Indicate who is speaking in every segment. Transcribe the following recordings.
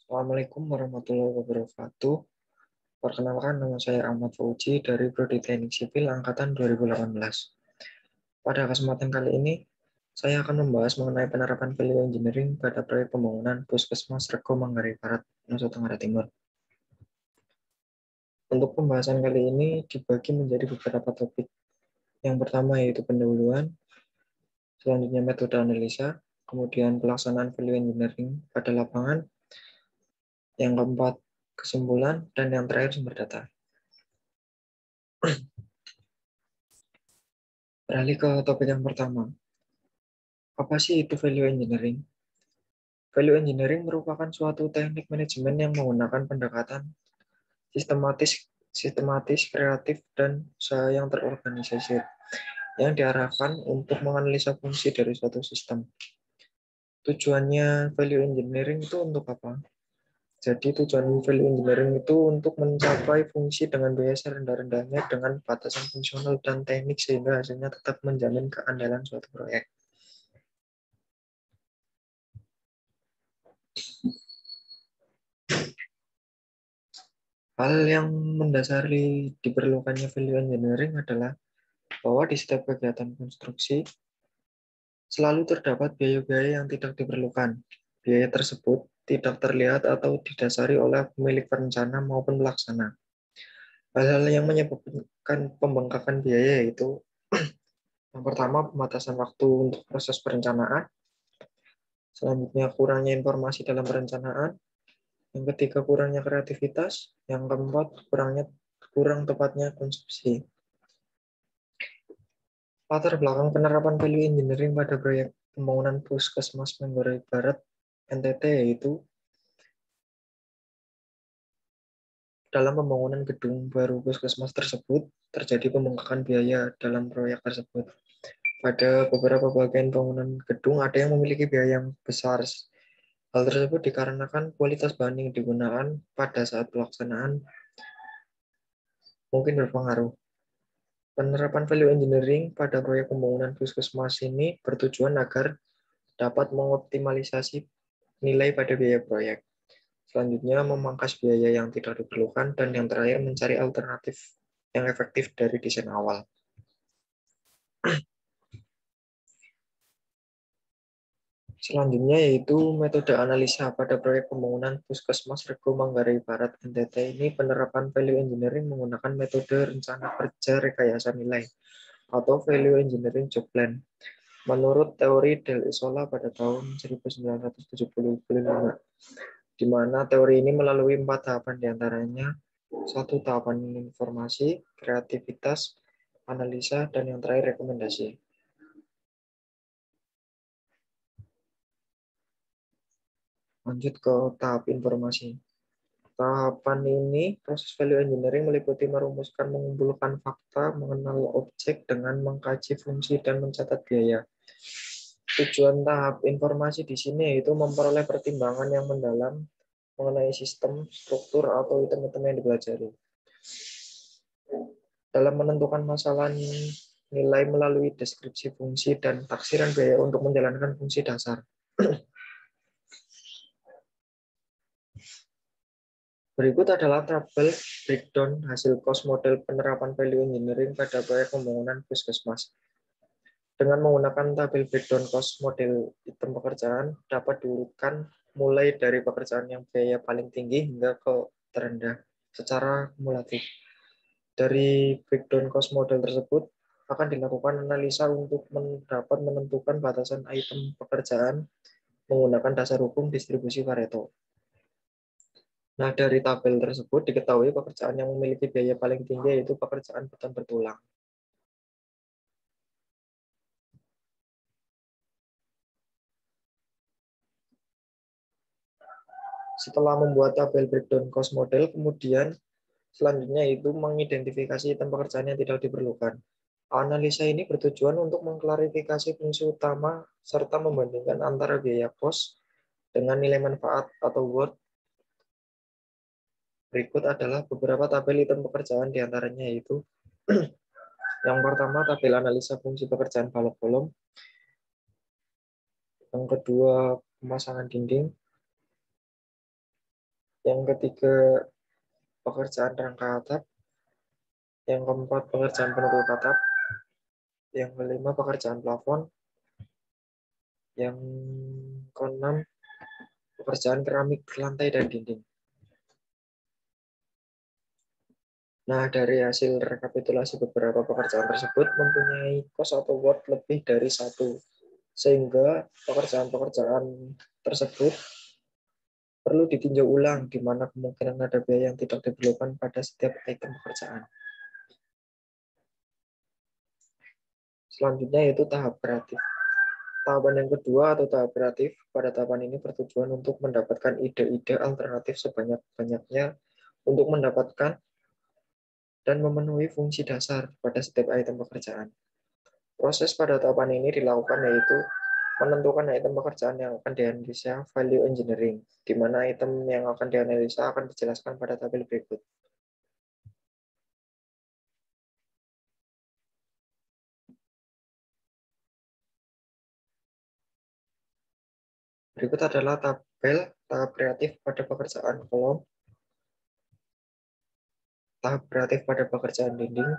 Speaker 1: Assalamualaikum warahmatullahi wabarakatuh. Perkenalkan, nama saya Ahmad Fauzi dari Prodi Teknik Sipil Angkatan 2018. Pada kesempatan kali ini, saya akan membahas mengenai penerapan value engineering pada proyek pembangunan Puskesmas Rego Manggarai Barat, Nusa Tenggara Timur. Untuk pembahasan kali ini dibagi menjadi beberapa topik. Yang pertama yaitu pendahuluan, selanjutnya metode analisa, kemudian pelaksanaan value engineering pada lapangan, yang keempat kesimpulan, dan yang terakhir sumber data. Beralih ke topik yang pertama. Apa sih itu value engineering? Value engineering merupakan suatu teknik manajemen yang menggunakan pendekatan sistematis, kreatif, dan usaha yang terorganisasi yang diarahkan untuk menganalisa fungsi dari suatu sistem. Tujuannya value engineering itu untuk apa? Jadi tujuan value engineering itu untuk mencapai fungsi dengan biaya serendah-rendahnya dengan batasan fungsional dan teknik sehingga hasilnya tetap menjamin keandalan suatu proyek. Hal yang mendasari diperlukannya value engineering adalah bahwa di setiap kegiatan konstruksi selalu terdapat biaya-biaya yang tidak diperlukan. Biaya tersebut tidak terlihat atau didasari oleh pemilik perencana maupun pelaksana. Hal-hal yang menyebabkan pembengkakan biaya yaitu yang pertama pembatasan waktu untuk proses perencanaan, selanjutnya kurangnya informasi dalam perencanaan, yang ketiga kurangnya kreativitas, yang keempat kurang tepatnya konsumsi. Latar belakang penerapan value engineering pada proyek pembangunan Puskesmas Manggarai Barat NTT yaitu dalam pembangunan gedung baru Puskesmas tersebut terjadi pembengkakan biaya dalam proyek tersebut. Pada beberapa bagian bangunan gedung ada yang memiliki biaya yang besar. Hal tersebut dikarenakan kualitas bahan yang digunakan pada saat pelaksanaan mungkin berpengaruh. Penerapan value engineering pada proyek pembangunan Puskesmas ini bertujuan agar dapat mengoptimalisasi nilai pada biaya proyek. Selanjutnya, memangkas biaya yang tidak diperlukan, dan yang terakhir, mencari alternatif yang efektif dari desain awal. Selanjutnya yaitu metode analisa pada proyek pembangunan Puskesmas Rego Manggarai Barat NTT. Ini penerapan value engineering menggunakan metode rencana kerja rekayasa nilai atau value engineering job plan. Menurut teori Del Isola pada tahun 1975, di mana teori ini melalui 4 tahapan diantaranya 1 tahapan informasi, kreativitas, analisa, dan yang terakhir rekomendasi. Lanjut ke tahap informasi. Tahapan ini, proses value engineering meliputi merumuskan, mengumpulkan fakta, mengenal objek dengan mengkaji fungsi dan mencatat biaya. Tujuan tahap informasi di sini yaitu memperoleh pertimbangan yang mendalam mengenai sistem, struktur, atau item-item yang dipelajari. Dalam menentukan masalah nilai melalui deskripsi fungsi dan taksiran biaya untuk menjalankan fungsi dasar. Berikut adalah tabel breakdown hasil cost model penerapan value engineering pada proyek pembangunan Puskesmas. Dengan menggunakan tabel breakdown cost model item pekerjaan dapat diurutkan mulai dari pekerjaan yang biaya paling tinggi hingga ke terendah secara kumulatif. Dari breakdown cost model tersebut akan dilakukan analisa untuk dapat menentukan batasan item pekerjaan menggunakan dasar hukum distribusi Pareto. Nah, dari tabel tersebut diketahui pekerjaan yang memiliki biaya paling tinggi yaitu pekerjaan beton bertulang. Setelah membuat tabel breakdown cost model, kemudian selanjutnya itu mengidentifikasi item pekerjaan yang tidak diperlukan. Analisa ini bertujuan untuk mengklarifikasi fungsi utama serta membandingkan antara biaya cost dengan nilai manfaat atau worth. Berikut adalah beberapa tabel item pekerjaan diantaranya yaitu yang pertama tabel analisa fungsi pekerjaan balok kolom, yang kedua pemasangan dinding, Yang ketiga, pekerjaan rangka atap. Yang keempat, pekerjaan penutup atap. Yang kelima, pekerjaan plafon. Yang keenam, pekerjaan keramik lantai dan dinding. Nah, dari hasil rekapitulasi beberapa pekerjaan tersebut mempunyai cost atau worth lebih dari satu. Sehingga pekerjaan-pekerjaan tersebut perlu ditinjau ulang, di mana kemungkinan ada biaya yang tidak diperlukan pada setiap item pekerjaan. Selanjutnya yaitu tahap kreatif. Tahapan yang kedua atau tahap kreatif, pada tahapan ini bertujuan untuk mendapatkan ide-ide alternatif sebanyak-banyaknya untuk mendapatkan dan memenuhi fungsi dasar pada setiap item pekerjaan. Proses pada tahapan ini dilakukan yaitu menentukan item pekerjaan yang akan dianalisa value engineering, di mana item yang akan dianalisa akan dijelaskan pada tabel berikut. Berikut adalah tabel tahap kreatif pada pekerjaan kolom, tahap kreatif pada pekerjaan dinding,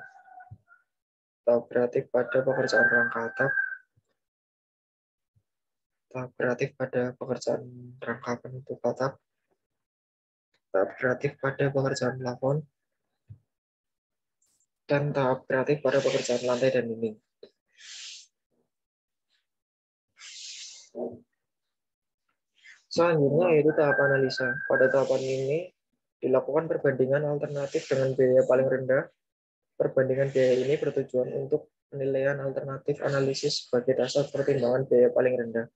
Speaker 1: tahap kreatif pada pekerjaan rangka atap, tahap kreatif pada pekerjaan rangka penutup atap, tahap kreatif pada pekerjaan plafon, dan tahap kreatif pada pekerjaan lantai dan dinding. Selanjutnya yaitu tahap analisa. Pada tahapan ini dilakukan perbandingan alternatif dengan biaya paling rendah. Perbandingan biaya ini bertujuan untuk penilaian alternatif analisis sebagai dasar pertimbangan biaya paling rendah.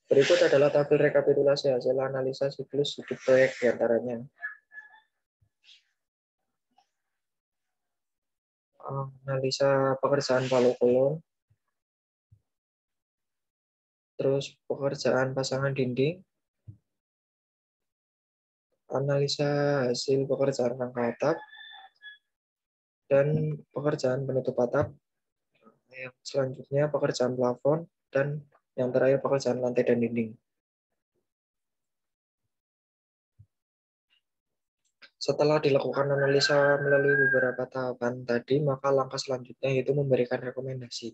Speaker 1: Berikut adalah tabel rekapitulasi hasil analisa siklus hidup proyek diantaranya. Analisa pekerjaan palu kolom, terus pekerjaan pasangan dinding, analisa hasil pekerjaan rangka atap, dan pekerjaan penutup atap. Yang selanjutnya pekerjaan plafon, dan yang terakhir pekerjaan lantai dan dinding. Setelah dilakukan analisa melalui beberapa tahapan tadi, maka langkah selanjutnya yaitu memberikan rekomendasi.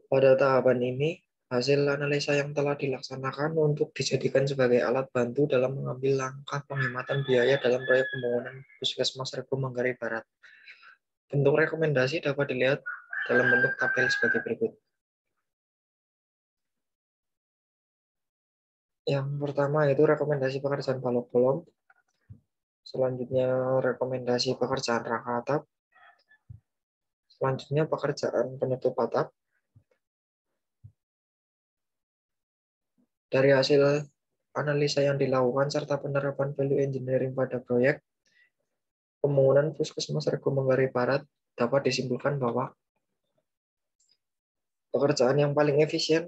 Speaker 1: Pada tahapan ini, hasil analisa yang telah dilaksanakan untuk dijadikan sebagai alat bantu dalam mengambil langkah penghematan biaya dalam proyek pembangunan Puskesmas Rebo Manggarai Barat. Bentuk rekomendasi dapat dilihat dalam bentuk tabel sebagai berikut. Yang pertama yaitu rekomendasi pekerjaan balok kolom. Selanjutnya rekomendasi pekerjaan rangka atap. Selanjutnya pekerjaan penutup atap. Dari hasil analisa yang dilakukan serta penerapan value engineering pada proyek pembangunan Puskesmas Rebo Manggarai Barat, dapat disimpulkan bahwa pekerjaan yang paling efisien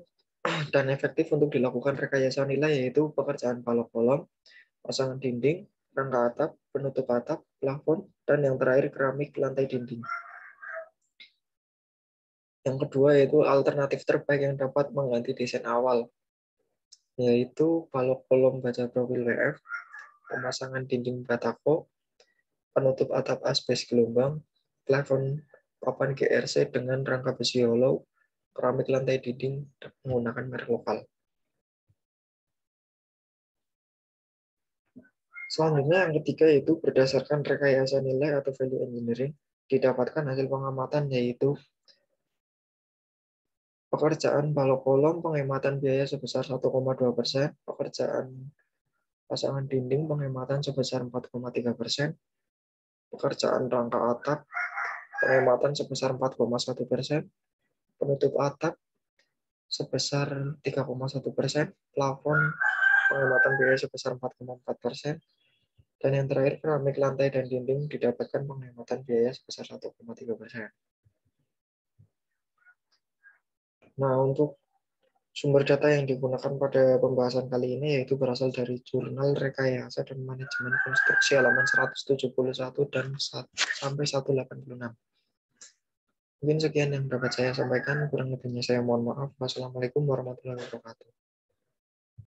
Speaker 1: dan efektif untuk dilakukan rekayasa nilai yaitu pekerjaan balok kolom, pasangan dinding, rangka atap, penutup atap, plafon, dan yang terakhir keramik lantai dinding. Yang kedua yaitu alternatif terbaik yang dapat mengganti desain awal, yaitu balok kolom baja profil WF, pemasangan dinding batako, penutup atap asbes gelombang, plafon papan GRC dengan rangka besi hollow, keramik lantai dinding menggunakan merek lokal. Selanjutnya yang ketiga yaitu berdasarkan rekayasa nilai atau value engineering, didapatkan hasil pengamatan yaitu pekerjaan balok kolom penghematan biaya sebesar 1,2%, pekerjaan pasangan dinding penghematan sebesar 4,3%, pekerjaan rangka atap penghematan sebesar 4,1%, penutup atap sebesar 3,1%, plafon penghematan biaya sebesar 4,4%, dan yang terakhir keramik lantai dan dinding didapatkan penghematan biaya sebesar 1,3%. Nah, untuk sumber data yang digunakan pada pembahasan kali ini yaitu berasal dari Jurnal Rekayasa dan Manajemen Konstruksi halaman 171 dan sampai 186. Mungkin sekian yang dapat saya sampaikan, kurang lebihnya saya mohon maaf. Wassalamualaikum warahmatullahi wabarakatuh.